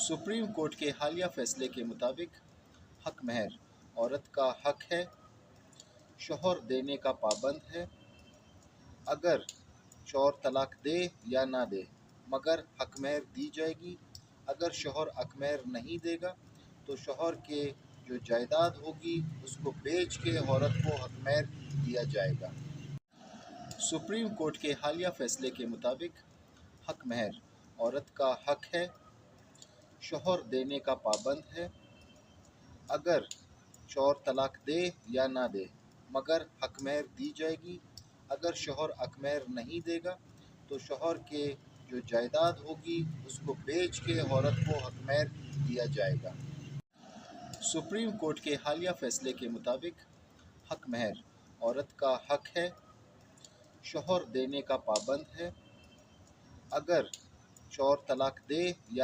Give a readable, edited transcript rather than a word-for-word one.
Supreme court के हालिया फैसले के मुताबिक हक महर औरत का हक है, शौहर देने का पाबंद है। अगर शौहर तलाक दे या ना दे मगर हक महर दी जाएगी। अगर शौहर हक महर नहीं देगा तो शौहर के जो जायदाद होगी उसको बेच के औरत को हक महर दिया जाएगा। सुप्रीम कोर्ट के हालिया फैसले के मुताबिक हक महर औरत का हक है, शौहर देने का पाबंद है। अगर शौहर तलाक दे या ना दे मगर हक महर दी जाएगी। अगर शौहर हक महर नहीं देगा तो शौहर के जो जायदाद होगी उसको बेच के औरत को हक महर दिया जाएगा। सुप्रीम कोर्ट के हालिया फैसले के मुताबिक हक महर औरत का हक है, शौहर देने का पाबंद है। अगर शौहर तलाक दे या